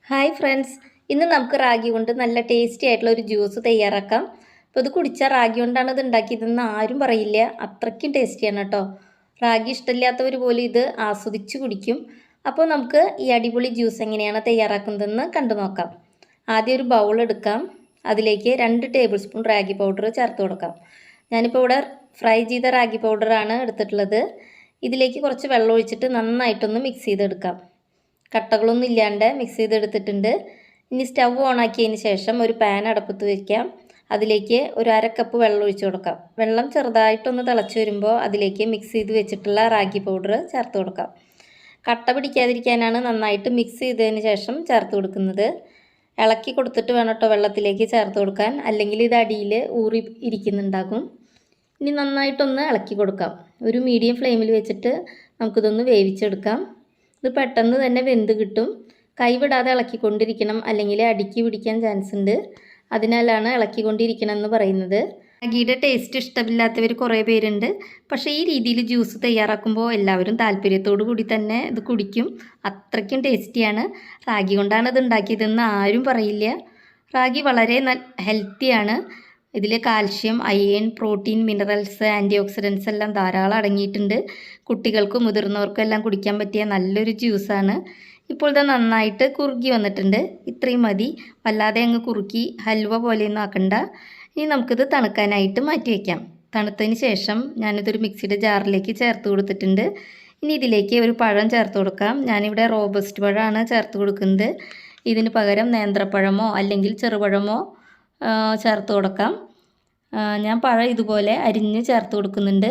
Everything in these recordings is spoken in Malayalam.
ഹായ് ഫ്രണ്ട്സ്, ഇന്ന് നമുക്ക് റാഗി കൊണ്ട് നല്ല ടേസ്റ്റി ആയിട്ടുള്ള ഒരു ജ്യൂസ് തയ്യാറാക്കാം. അപ്പോൾ ഇത് കുടിച്ചാൽ റാഗി കൊണ്ടാണ് ഇത് ഉണ്ടാക്കിയതെന്ന് ആരും പറയില്ല. അത്രയ്ക്കും ടേസ്റ്റിയാണ് കേട്ടോ. റാഗി ഇഷ്ടമില്ലാത്തവർ പോലും ഇത് ആസ്വദിച്ച് കുടിക്കും. അപ്പോൾ നമുക്ക് ഈ അടിപൊളി ജ്യൂസ് എങ്ങനെയാണ് തയ്യാറാക്കുന്നതെന്ന് കണ്ടു നോക്കാം. ആദ്യം ഒരു ബൗൾ എടുക്കാം. അതിലേക്ക് 2 ടേബിൾ സ്പൂൺ റാഗി പൗഡർ ചേർത്ത് കൊടുക്കാം. ഞാനിപ്പോൾ ഇവിടെ ഫ്രൈ ചെയ്ത റാഗി പൗഡറാണ് എടുത്തിട്ടുള്ളത്. ഇതിലേക്ക് കുറച്ച് വെള്ളം ഒഴിച്ചിട്ട് നന്നായിട്ടൊന്ന് മിക്സ് ചെയ്തെടുക്കാം. കട്ടകളൊന്നും ഇല്ലാണ്ട് മിക്സ് ചെയ്തെടുത്തിട്ടുണ്ട്. ഇനി സ്റ്റവ് ഓണാക്കിയതിന് ശേഷം ഒരു പാൻ അടുപ്പത്ത് വയ്ക്കാം. അതിലേക്ക് ഒരു 1/2 കപ്പ് വെള്ളം ഒഴിച്ചു കൊടുക്കാം. വെള്ളം ചെറുതായിട്ടൊന്ന് തിളച്ച് വരുമ്പോൾ അതിലേക്ക് മിക്സ് ചെയ്ത് വെച്ചിട്ടുള്ള റാഗി പൗഡർ ചേർത്ത് കൊടുക്കാം. കട്ട പിടിക്കാതിരിക്കാനാണ് നന്നായിട്ട് മിക്സ് ചെയ്തതിന് ശേഷം ചേർത്ത് കൊടുക്കുന്നത്. ഇളക്കി കൊടുത്തിട്ട് വേണം കേട്ടോ വെള്ളത്തിലേക്ക് ചേർത്ത് കൊടുക്കാൻ, അല്ലെങ്കിൽ ഇത് അടിയിൽ ഊറി ഇരിക്കുന്നുണ്ടാകും. ഇനി നന്നായിട്ടൊന്ന് ഇളക്കി കൊടുക്കാം. ഒരു മീഡിയം ഫ്ലെയിമിൽ വെച്ചിട്ട് നമുക്കിതൊന്ന് വേവിച്ചെടുക്കാം. ഇത് പെട്ടെന്ന് തന്നെ വെന്ത് കിട്ടും. കൈവിടാതെ ഇളക്കിക്കൊണ്ടിരിക്കണം, അല്ലെങ്കിൽ അടുക്കി പിടിക്കാൻ ചാൻസ് ഉണ്ട്. അതിനാലാണ് ഇളക്കിക്കൊണ്ടിരിക്കണം എന്ന് പറയുന്നത്. റാഗിയുടെ ടേസ്റ്റ് ഇഷ്ടമില്ലാത്തവർ കുറേ പേരുണ്ട്. പക്ഷേ ഈ രീതിയിൽ ജ്യൂസ് തയ്യാറാക്കുമ്പോൾ എല്ലാവരും താല്പര്യത്തോടു കൂടി തന്നെ ഇത് കുടിക്കും. അത്രയ്ക്കും ടേസ്റ്റിയാണ്. റാഗി കൊണ്ടാണ് ഇത് ഉണ്ടാക്കിയതെന്ന് ആരും പറയില്ല. റാഗി വളരെ ഹെൽത്തിയാണ്. ഇതിൽ calcium, iron, protein, minerals, antioxidants എല്ലാം ധാരാളം അടങ്ങിയിട്ടുണ്ട്. കുട്ടികൾക്കും മുതിർന്നവർക്കും എല്ലാം കുടിക്കാൻ പറ്റിയ നല്ലൊരു ജ്യൂസാണ്. ഇപ്പോൾ ഇത് നന്നായിട്ട് കുറുകി വന്നിട്ടുണ്ട്. ഇത്രയും മതി. വല്ലാതെ അങ്ങ് കുറുക്കി ഹൽവ പോലെയൊന്നും ആക്കണ്ട. ഇനി നമുക്കിത് തണുക്കാനായിട്ട് മാറ്റി വയ്ക്കാം. തണുത്തതിന് ശേഷം ഞാനിതൊരു മിക്സിയുടെ ജാറിലേക്ക് ചേർത്ത് കൊടുത്തിട്ടുണ്ട്. ഇനി ഇതിലേക്ക് ഒരു പഴം ചേർത്ത് കൊടുക്കാം. ഞാനിവിടെ റോബസ്റ്റ് പഴമാണ് ചേർത്ത് കൊടുക്കുന്നത്. ഇതിന് പകരം നേന്ത്രപ്പഴമോ അല്ലെങ്കിൽ ചെറുപഴമോ ചേർത്ത് കൊടുക്കാം. ഞാൻ പഴം ഇതുപോലെ അരിഞ്ഞ് ചേർത്ത് കൊടുക്കുന്നുണ്ട്.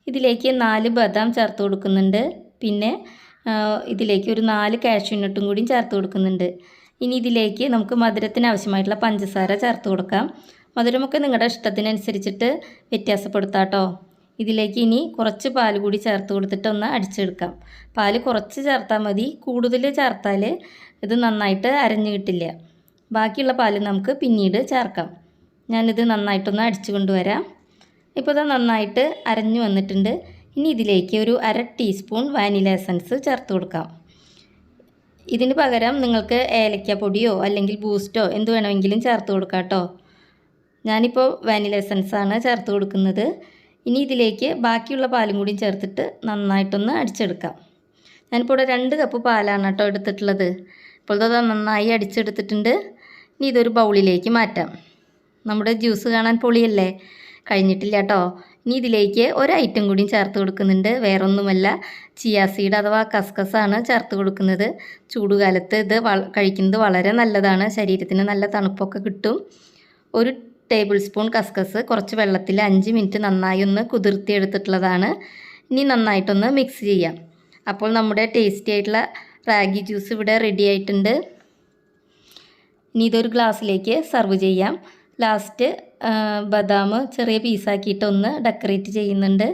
ഇതിലേക്ക് 4 ബദാം ചേർത്ത് കൊടുക്കുന്നുണ്ട്. പിന്നെ ഇതിലേക്ക് ഒരു 4 കാഷ്യൂ നട്ടും കൂടി ചേർത്ത് കൊടുക്കുന്നുണ്ട്. ഇനി ഇതിലേക്ക് നമുക്ക് മധുരത്തിന് ആവശ്യമായിട്ടുള്ള പഞ്ചസാര ചേർത്ത് കൊടുക്കാം. മധുരമൊക്കെ നിങ്ങളുടെ ഇഷ്ടത്തിനനുസരിച്ചിട്ട് വ്യത്യാസപ്പെടുത്താം കേട്ടോ. ഇതിലേക്ക് ഇനി കുറച്ച് പാൽ കൂടി ചേർത്ത് കൊടുത്തിട്ട് ഒന്ന് അടിച്ചെടുക്കാം. പാൽ കുറച്ച് ചേർത്താൽ മതി. കൂടുതൽ ചേർത്താൽ ഇത് നന്നായിട്ട് അരഞ്ഞു കിട്ടില്ല. ബാക്കിയുള്ള പാൽ നമുക്ക് പിന്നീട് ചേർക്കാം. ഞാനിത് നന്നായിട്ടൊന്ന് അടിച്ചു കൊണ്ടുവരാം. ഇപ്പോൾ ഇത് നന്നായിട്ട് അരഞ്ഞു വന്നിട്ടുണ്ട്. ഇനി ഇതിലേക്ക് ഒരു 1/2 ടീസ്പൂൺ വാനില എസൻസ് ചേർത്ത് കൊടുക്കാം. ഇതിന് പകരം നിങ്ങൾക്ക് ഏലക്കപ്പൊടിയോ അല്ലെങ്കിൽ ബൂസ്റ്റോ എന്ത് വേണമെങ്കിലും ചേർത്ത് കൊടുക്കാം കേട്ടോ. ഞാനിപ്പോൾ വാനില എസൻസാണ് ചേർത്ത് കൊടുക്കുന്നത്. ഇനി ഇതിലേക്ക് ബാക്കിയുള്ള പാലും കൂടി ചേർത്തിട്ട് നന്നായിട്ടൊന്ന് അടിച്ചെടുക്കാം. ഞാനിപ്പോൾ ഇവിടെ 2 കപ്പ് പാലാണ് കേട്ടോ എടുത്തിട്ടുള്ളത്. ഇപ്പോൾ ഇത് നന്നായി അടിച്ചെടുത്തിട്ടുണ്ട്. ഇനി ഇതൊരു ബൗളിലേക്ക് മാറ്റാം. നമ്മുടെ ജ്യൂസ് കാണാൻ പൊളിയല്ലേ? കഴിഞ്ഞിട്ടില്ല കേട്ടോ. ഇനി ഇതിലേക്ക് ഒരു ഐറ്റം കൂടിയും ചേർത്ത് കൊടുക്കുന്നുണ്ട്. വേറൊന്നുമല്ല, ചിയ സീഡ് അഥവാ കസ്കസാണ് ചേർത്ത് കൊടുക്കുന്നത്. ചൂടുകാലത്ത് ഇത് കഴിക്കുന്നത് വളരെ നല്ലതാണ്. ശരീരത്തിന് നല്ല തണുപ്പൊക്കെ കിട്ടും. 1 ടേബിൾ സ്പൂൺ കസ്കസ് കുറച്ച് വെള്ളത്തിൽ 5 മിനിറ്റ് നന്നായി ഒന്ന് കുതിർത്തിയെടുത്തിട്ടുള്ളതാണ്. ഇനി നന്നായിട്ടൊന്ന് മിക്സ് ചെയ്യാം. അപ്പോൾ നമ്മുടെ ടേസ്റ്റി ആയിട്ടുള്ള റാഗി ജ്യൂസ് ഇവിടെ റെഡി ആയിട്ടുണ്ട്. ഇനി ഇതൊരു ഗ്ലാസ്സിലേക്ക് സർവ് ചെയ്യാം. ലാസ്റ്റ് ബദാം ചെറിയ പീസാക്കിയിട്ട് ഒന്ന് ഡെക്കറേറ്റ് ചെയ്യുന്നുണ്ട്.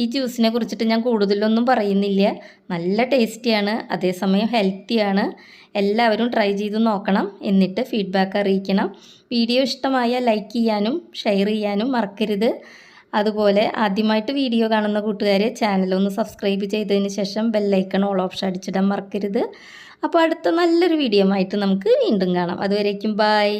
ഈ ജ്യൂസിനെ കുറിച്ചിട്ട് ഞാൻ കൂടുതലൊന്നും പറയുന്നില്ല. നല്ല ടേസ്റ്റിയാണ്, അതേസമയം ഹെൽത്തിയാണ്. എല്ലാവരും ട്രൈ ചെയ്ത് നോക്കണം. എന്നിട്ട് ഫീഡ്ബാക്ക് അറിയിക്കണം. വീഡിയോ ഇഷ്ടമായ ലൈക്ക് ചെയ്യാനും ഷെയർ ചെയ്യാനും മറക്കരുത്. അതുപോലെ ആദ്യമായിട്ട് വീഡിയോ കാണുന്ന കൂട്ടുകാരെ ചാനലൊന്ന് സബ്സ്ക്രൈബ് ചെയ്തതിന് ശേഷം ബെല്ലൈക്കൺ ഓൾ ഓപ്ഷൻ അടിച്ചിടാൻ മറക്കരുത്. അപ്പോൾ അടുത്ത നല്ലൊരു വീഡിയോ ആയിട്ട് നമുക്ക് വീണ്ടും കാണാം. അതുവരേക്കും ബൈ.